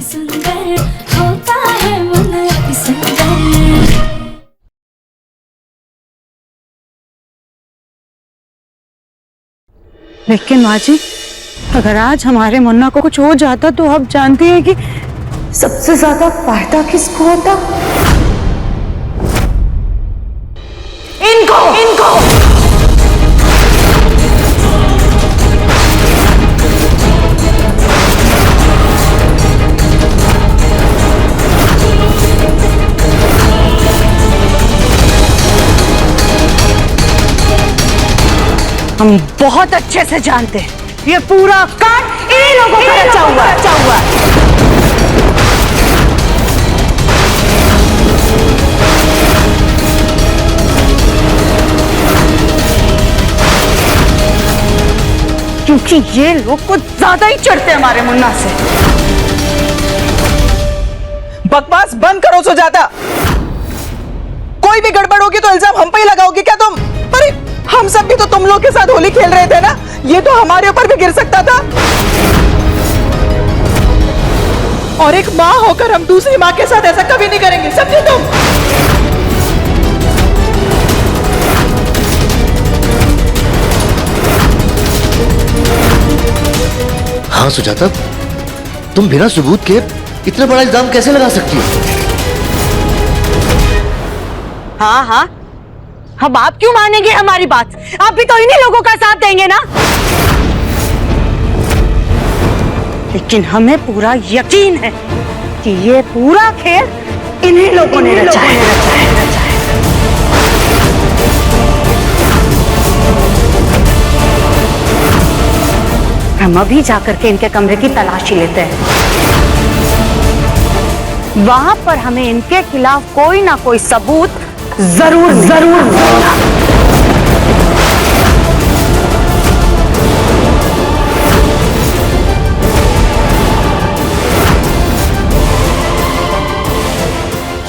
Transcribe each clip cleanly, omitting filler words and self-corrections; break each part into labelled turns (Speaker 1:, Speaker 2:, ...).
Speaker 1: सुंदर होता है मन अति सुंदर।
Speaker 2: लेकिन माँ जी, अगर आज हमारे मुन्ना को कुछ हो जाता तो आप जानती हैं कि सबसे ज्यादा फायदा किसको होता? इनको। हम बहुत अच्छे से जानते हैं ये पूरा कांड इन्हीं लोगों का रचा हुआ है। क्योंकि ये लोग कुछ ज्यादा ही चढ़ते हैं हमारे मुन्ना से।
Speaker 3: बकवास बंद करो सुजाता। कोई भी गड़बड़ होगी तो इल्जाम हम पे ही लगाओगी क्या तुम? अरे हम सब भी तो तुम लोग के साथ होली खेल रहे थे ना, ये तो हमारे ऊपर भी गिर सकता था। और एक माँ होकर हम दूसरी माँ के साथ ऐसा कभी नहीं करेंगे, समझे तुम?
Speaker 4: हाँ सुजाता, तुम बिना सबूत के इतना बड़ा इल्जाम कैसे लगा सकती हो?
Speaker 2: हाँ, अब आप क्यों मानेंगे हमारी बात? आप भी तो इन्हीं लोगों का साथ देंगे ना। लेकिन हमें पूरा यकीन है कि ये पूरा खेल इन्हीं लोगों ने रचा है। हम अभी जाकर के इनके कमरे की तलाशी लेते हैं। वहां पर हमें इनके खिलाफ कोई ना कोई सबूत जरूर मिलेगा।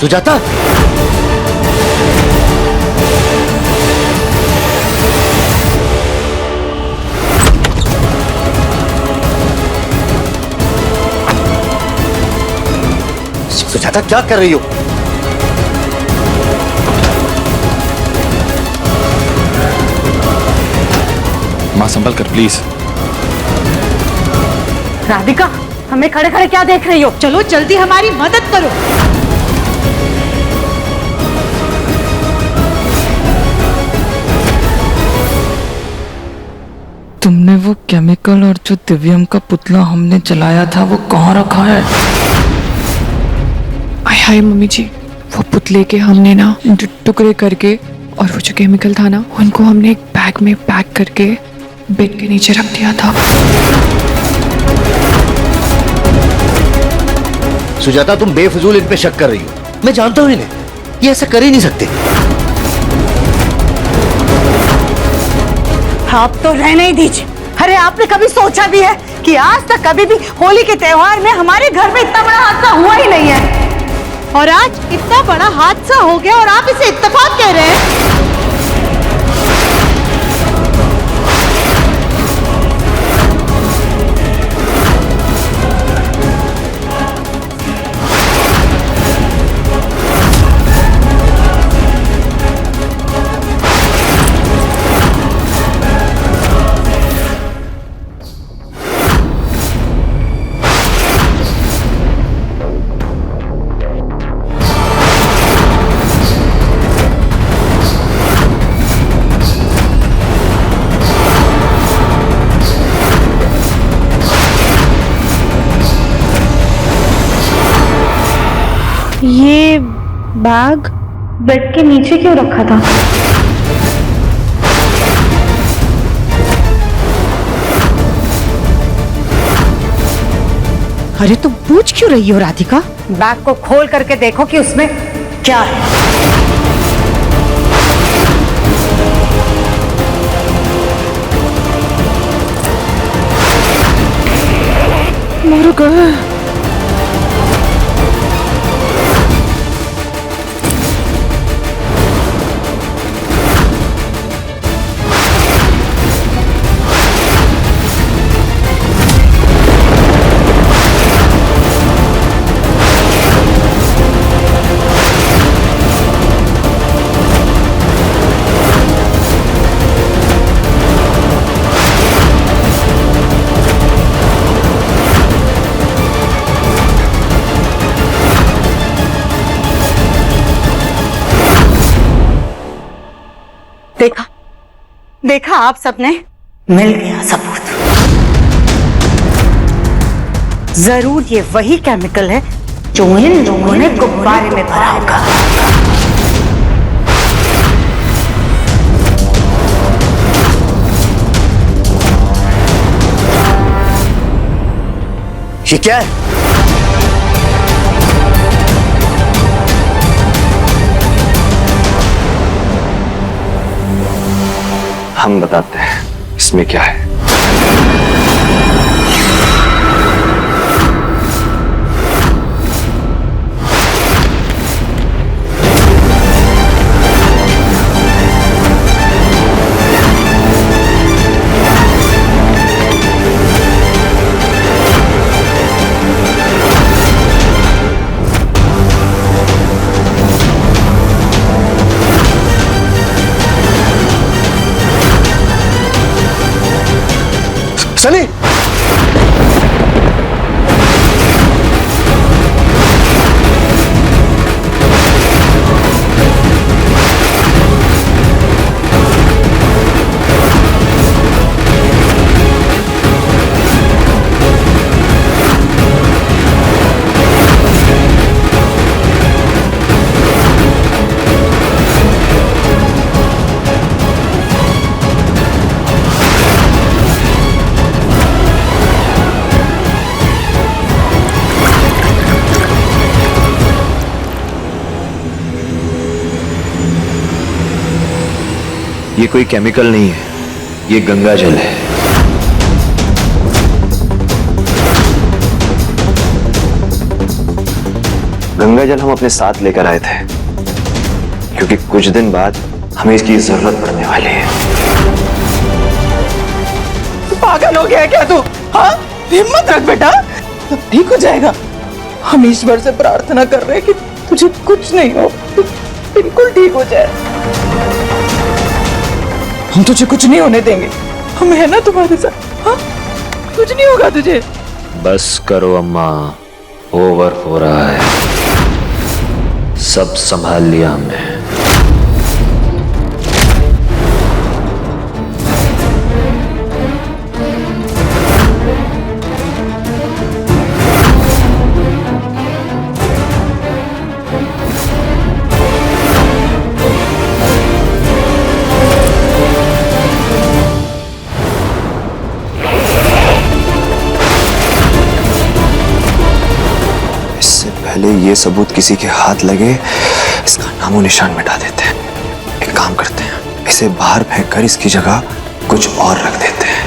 Speaker 4: सुजाता, सुजाता क्या कर रही हो?
Speaker 5: माँ संभल कर प्लीज।
Speaker 2: राधिका, हमें खड़े खड़े क्या देख रही हो? चलो जल्दी हमारी मदद करो।
Speaker 6: तुमने वो केमिकल और जो दिव्यम का पुतला हमने जलाया था वो कहाँ रखा है?
Speaker 7: आय हाय मम्मी जी, वो पुतले के हमने ना टुकड़े करके और वो जो केमिकल था ना उनको हमने एक बैग में पैक करके बेड के नीचे रख दिया था।
Speaker 4: सुजाता, तुम बेफजूल इन पे शक कर रही हो। मैं जानता हूं इन्हें, ये ऐसा कर ही नहीं सकते।
Speaker 2: आप तो रहने ही दीजिए। अरे आपने कभी सोचा भी है कि आज तक कभी भी होली के त्योहार में हमारे घर में इतना बड़ा हादसा हुआ ही नहीं है, और आज इतना बड़ा हादसा हो गया और आप इसे इत्तेफाक कह रहे हैं? ये बैग बेड के नीचे क्यों रखा था? अरे तुम पूछ क्यों रही हो राधिका? बैग को खोल करके देखो कि उसमें क्या है। मर गए। देखा देखा आप सबने, मिल गया सबूत। जरूर ये वही केमिकल है जो इन लोगों ने गुब्बारे में भरा होगा।
Speaker 4: ये क्या है?
Speaker 5: हम बताते हैं इसमें क्या है।
Speaker 4: सनी,
Speaker 5: ये कोई केमिकल नहीं है, ये गंगा जल है। गंगा जल हम अपने साथ लेकर आए थे क्योंकि कुछ दिन बाद हमें इसकी जरूरत पड़ने वाली है।
Speaker 3: पागल हो गया है क्या तू? हाँ, हिम्मत रख बेटा, सब ठीक हो जाएगा। हम ईश्वर से प्रार्थना कर रहे हैं कि तुझे कुछ नहीं हो, तू बिल्कुल ठीक हो जाए। हम तुझे कुछ नहीं होने देंगे, हम है ना तुम्हारे साथ। हाँ, कुछ नहीं होगा तुझे।
Speaker 5: बस करो अम्मा, ओवर हो रहा है। सब संभाल लिया हमने। पहले ये सबूत किसी के हाथ लगे, इसका नामो निशान मिटा देते हैं। एक काम करते हैं, इसे बाहर फेंक कर इसकी जगह कुछ और रख देते हैं।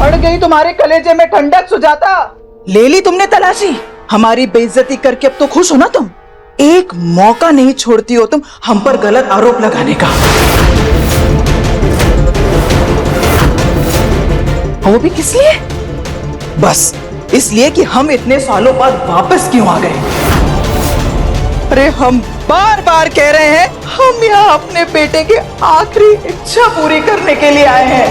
Speaker 3: पड़ गई तुम्हारे कलेजे में ठंडक सुजाता। ले ली तुमने तलाशी, हमारी बेइज्जती करके अब तो खुश हो ना तुम? एक मौका नहीं छोड़ती हो तुम हम पर गलत आरोप लगाने का। वो भी किस लिए? बस इसलिए कि हम इतने सालों बाद वापस क्यों आ गए। अरे हम बार बार कह रहे हैं, हम यहाँ अपने बेटे की आखिरी इच्छा पूरी करने के लिए आए हैं,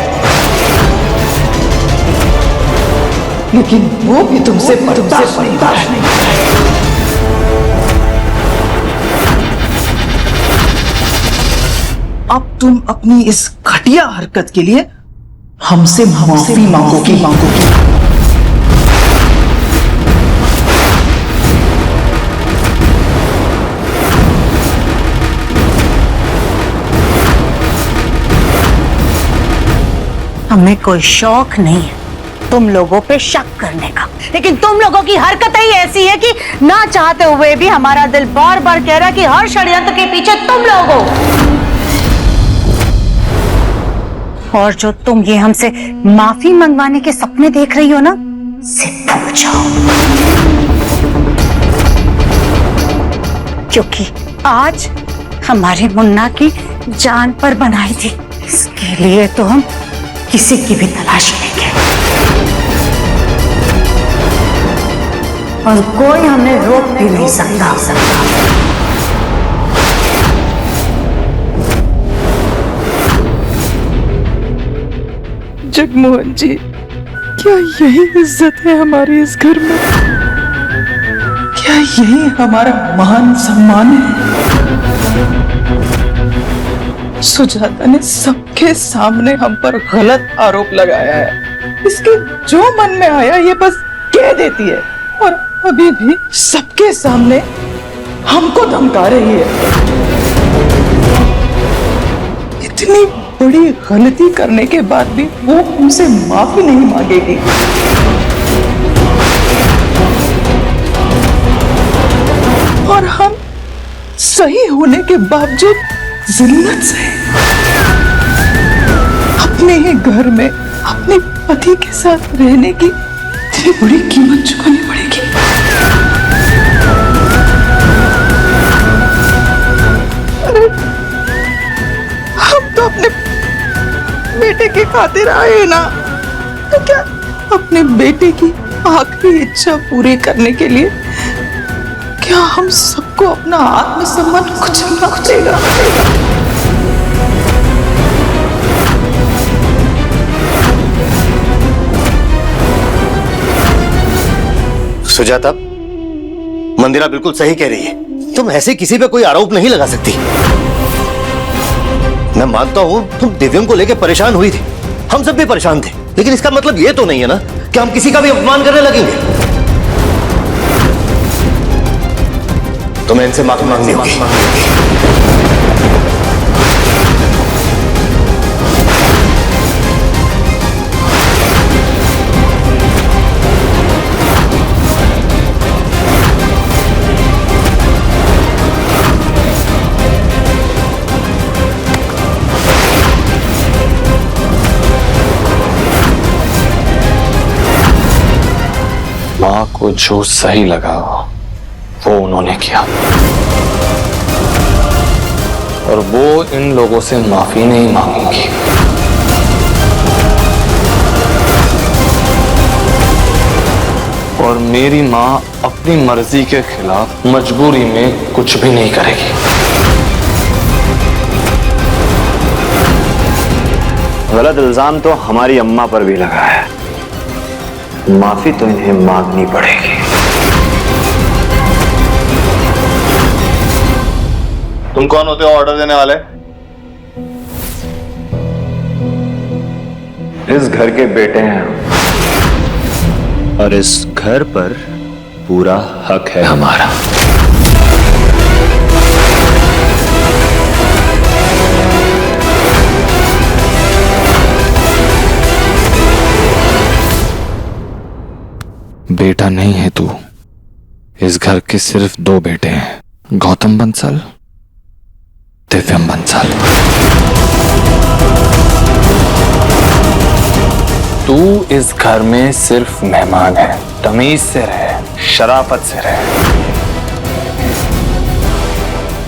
Speaker 3: लेकिन वो भी तुमसे बर्दाश्त नहीं। अब तुम अपनी इस घटिया हरकत के लिए हमसे माफी मांगोगी।
Speaker 2: हमें कोई शौक नहीं है तुम लोगों पे शक करने का, लेकिन तुम लोगों की हरकत ही ऐसी है कि ना चाहते हुए भी हमारा दिल बार बार कह रहा है कि हर षड्यंत्र के पीछे तुम लोग हो। और जो तुम ये हमसे माफी मंगवाने के सपने देख रही हो ना, से भूल जाओ, क्योंकि आज हमारे मुन्ना की जान पर बनाई थी, इसके लिए तो हम किसी की भी तलाश लेंगे। और कोई हमें रोक भी नहीं सकता।
Speaker 6: जगमोहन जी, क्या यही इज्जत है हमारी इस घर में?
Speaker 3: क्या यही हमारा मान सम्मान है? सुजाता ने सबके सामने हम पर गलत आरोप लगाया है। इसके जो मन में आया ये बस कह देती है और अभी भी सबके सामने हमको धमका रही है। इतनी बड़ी गलती करने के बाद भी वो हमसे माफी नहीं मांगेगी। और हम सही होने के बावजूद जिल्लत से अपने ही घर में अपने पति के साथ रहने की इतनी बड़ी कीमत चुकानी पड़ेगी। अरे हम तो अपने बेटे की खातिर आए ना, तो क्या अपने बेटे की आखिरी इच्छा पूरी करने के लिए क्या हम सबको अपना आत्मसम्मान कुचलना पड़ेगा?
Speaker 4: सुजाता, मंदिरा बिल्कुल सही कह रही है। तुम ऐसे किसी पे कोई आरोप नहीं लगा सकती। मैं मानता हूं तुम दिव्यम को लेकर परेशान हुई थी, हम सब भी परेशान थे, लेकिन इसका मतलब ये तो नहीं है ना कि हम किसी का भी अपमान करने लगेंगे। तुम्हें इनसे माफी मांगनी होगी।
Speaker 5: माँ को जो सही लगा वो उन्होंने किया, और वो इन लोगों से माफी नहीं मांगेंगी। और मेरी माँ अपनी मर्जी के खिलाफ मजबूरी में कुछ भी नहीं करेगी। गलत इल्जाम तो हमारी अम्मा पर भी लगा है, माफी तो इन्हें मांगनी पड़ेगी।
Speaker 8: तुम कौन होते हो ऑर्डर देने वाले?
Speaker 5: इस घर के बेटे हैं और इस घर पर पूरा हक है हमारा। बेटा नहीं है तू, इस घर के सिर्फ दो बेटे हैं, गौतम बंसल, दिव्यम बंसल। तू इस घर में सिर्फ मेहमान है, तमीज से रहे, शराफत से रहे,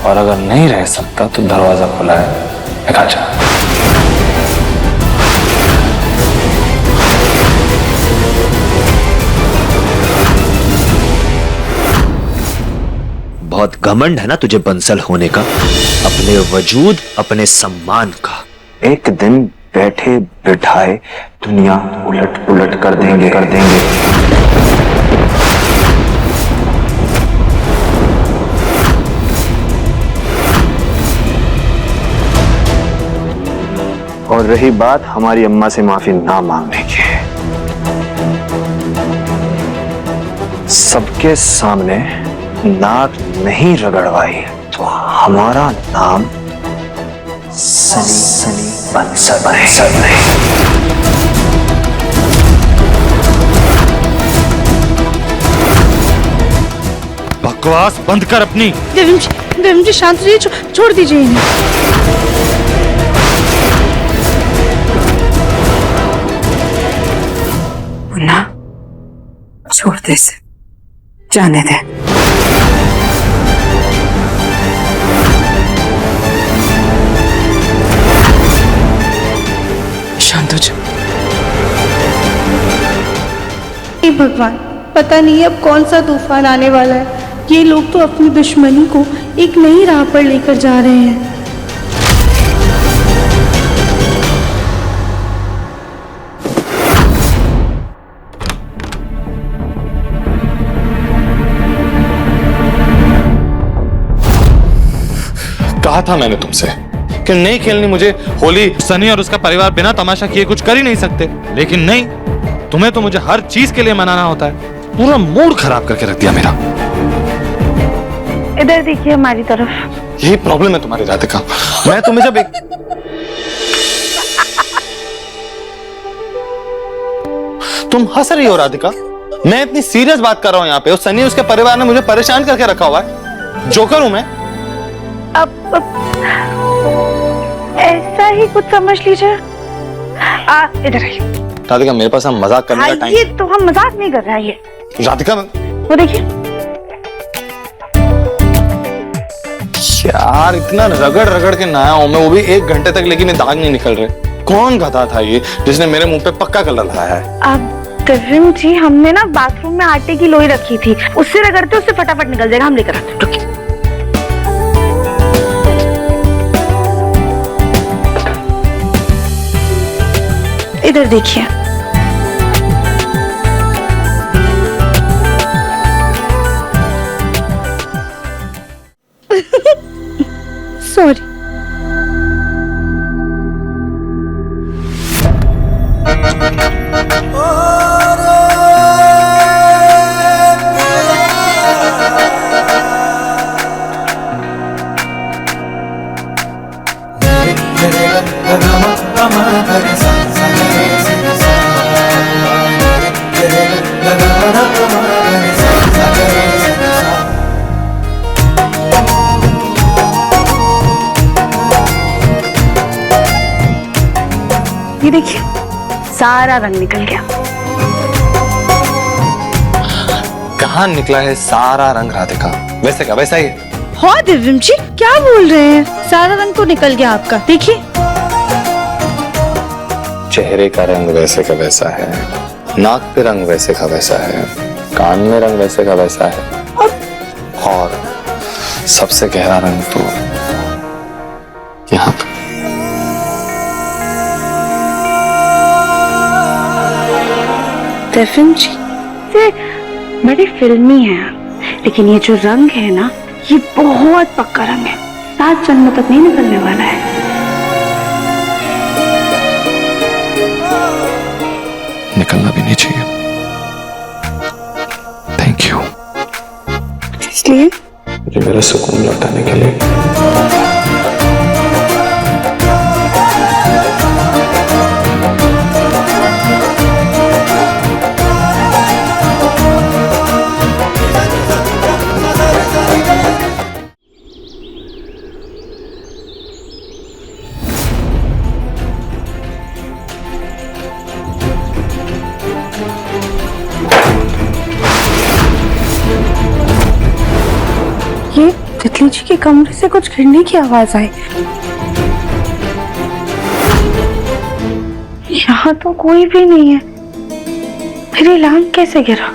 Speaker 5: और अगर नहीं रह सकता तो दरवाजा खुला है, निकल जा। बहुत घमंड है ना तुझे बंसल होने का, अपने वजूद, अपने सम्मान का। एक दिन बैठे बिठाए दुनिया उलट पुलट कर देंगे। और रही बात हमारी अम्मा से माफी ना मांगने की, सबके सामने नाक नहीं रगड़वाई तो हमारा नाम सनी बंसल नहीं।
Speaker 4: बकवास बंद कर अपनी।
Speaker 2: देवम जी शांत रहिए, छोड़ दीजिए इन्हें।
Speaker 9: मुन्ना, छोड़ दे इसे, जाने दे।
Speaker 7: शांत हो जा।
Speaker 2: हे भगवान, पता नहीं अब कौन सा तूफान आने वाला है। ये लोग तो अपनी दुश्मनी को एक नई राह पर लेकर जा रहे हैं।
Speaker 8: कहा था मैंने तुमसे कि नहीं खेलनी मुझे होली। सनी और उसका परिवार बिना तमाशा किए कुछ कर ही नहीं सकते, लेकिन नहीं, तुम्हें तो मुझे हर चीज के लिए मनाना होता है। पूरा मूड खराब करके रख दिया मेरा।
Speaker 2: इधर देखिए हमारी तरफ।
Speaker 8: यही प्रॉब्लम है तुम्हारी राधिका। मैं तुम्हें जब तुम हंस रही हो राधिका, मैं इतनी सीरियस बात कर रहा हूं यहाँ पे, और सनी उसके परिवार ने मुझे परेशान करके रखा हुआ है। जोकर हूं मैं।
Speaker 2: अब ऐसा ही कुछ समझ लीजिए। इधर आइए
Speaker 8: राधिका, मेरे पास हम मजाक करने का टाइम।
Speaker 2: ये तो हम मजाक नहीं कर रहे हैं।
Speaker 8: राधिका,
Speaker 2: वो देखिए
Speaker 8: यार, इतना रगड़ रगड़ के नहाया हूं मैं, वो भी 1 घंटे तक, लेकिन ये दाग नहीं निकल रहे। कौन गधा था ये जिसने मेरे मुंह पे पक्का कलर लगाया है?
Speaker 2: अब दिव्यम जी, हमने ना बाथरूम में आटे की लोई रखी थी, उससे रगड़ते उससे फटाफट निकल जाएगा। हम लेकर आते हैं। इधर देखिए। सॉरी। ये देखिए, सारा रंग निकल गया।
Speaker 8: कहाँ निकला है सारा रंग राधिका? वैसे का वैसा ही।
Speaker 2: हाँ दिव्यम जी, क्या बोल रहे हैं? सारा रंग तो निकल गया आपका, देखिए।
Speaker 8: चेहरे का रंग वैसे का वैसा है, नाक पे रंग वैसे का वैसा है, कान में रंग वैसे का वैसा है, और सबसे गहरा रंग तो यहाँ पे।
Speaker 2: दिव्यम जी, ये बड़ी फिल्मी है, लेकिन ये जो रंग है ना, ये बहुत पक्का रंग है। 7 जन्म तक नहीं निकलने वाला है।
Speaker 8: निकलना भी नहीं चाहिए। Thank you.
Speaker 2: इसलिए
Speaker 8: मुझे मेरा सुकून लौटाने के लिए।
Speaker 2: ये तितली जी के कमरे से कुछ गिरने की आवाज आई। यहाँ तो कोई भी नहीं है, फिर ये लैंप कैसे गिरा?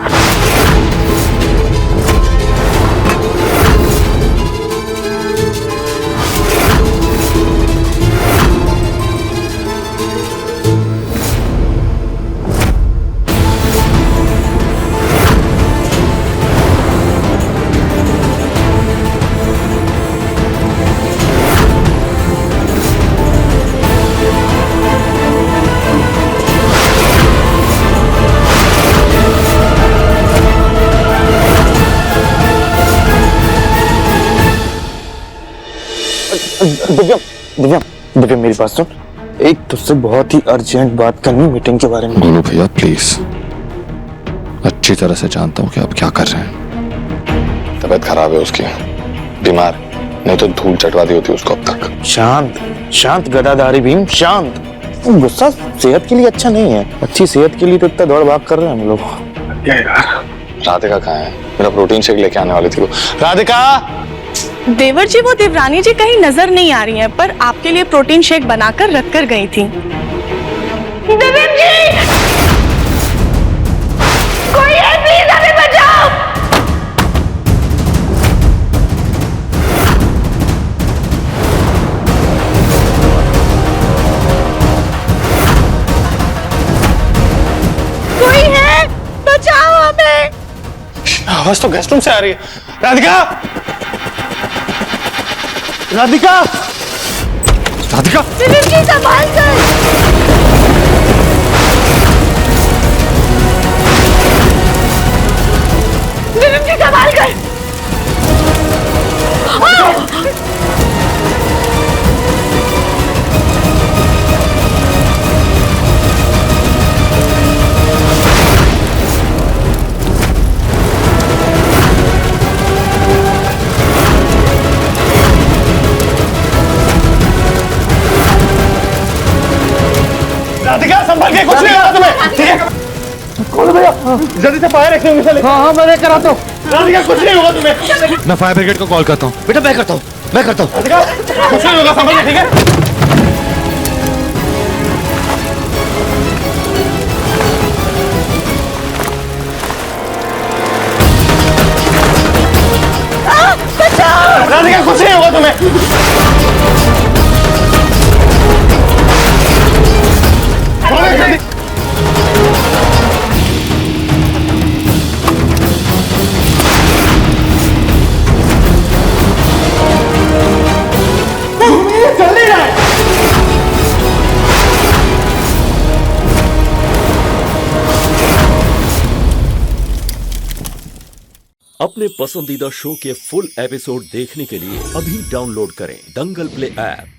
Speaker 5: दिव्यम, दिव्यम, दिव्यम, मेरी बात सुन। एक तुझसे बहुत ही अर्जेंट बात करनी, मीटिंग के बारे में।
Speaker 8: बोलो भैया प्लीज। अच्छी तरह से जानता हूँ कि आप क्या कर रहे हैं। तबीयत खराब है उसकी, बीमार, नहीं तो धूल चटवा दी होती उसको अब तक।
Speaker 5: शांत शांत गदाधारी भीम, शांत। गुस्सा सेहत के लिए अच्छा नहीं है। अच्छी सेहत के लिए तो इतना दौड़ भाग कर रहे हैं हम लोग।
Speaker 8: क्या यार, राधिका कहाँ है? मेरा प्रोटीन शेक लेके आने वाली थी वो। राधिका!
Speaker 2: देवर जी, वो देवरानी जी कहीं नजर नहीं आ रही हैं, पर आपके लिए प्रोटीन शेक बनाकर रख कर गई थी। देवर जी! कोई है प्लीज,
Speaker 8: आवाज तो गेस्ट रूम से आ रही है। राधिका, राधिका, राधिका,
Speaker 2: संभाल कर। संभाल कर।
Speaker 8: राधिका संभाल के, कुछ नहीं होगा तुम्हें, ठीक है? कौन भैया, जल्दी से फायर एक्सटिंग्विशर। हाँ, मैं लेकर आता हूँ। राधिका कुछ नहीं होगा तुम्हें। मैं फायर ब्रिगेड को कॉल करता हूँ।
Speaker 4: बेटा मैं करता हूँ।
Speaker 8: राधिका कुछ नहीं होगा, संभाल के, ठीक है? राधिका कुछ नहीं होगा तुम्हें।
Speaker 10: अपने पसंदीदा शो के फुल एपिसोड देखने के लिए अभी डाउनलोड करें दंगल प्ले ऐप।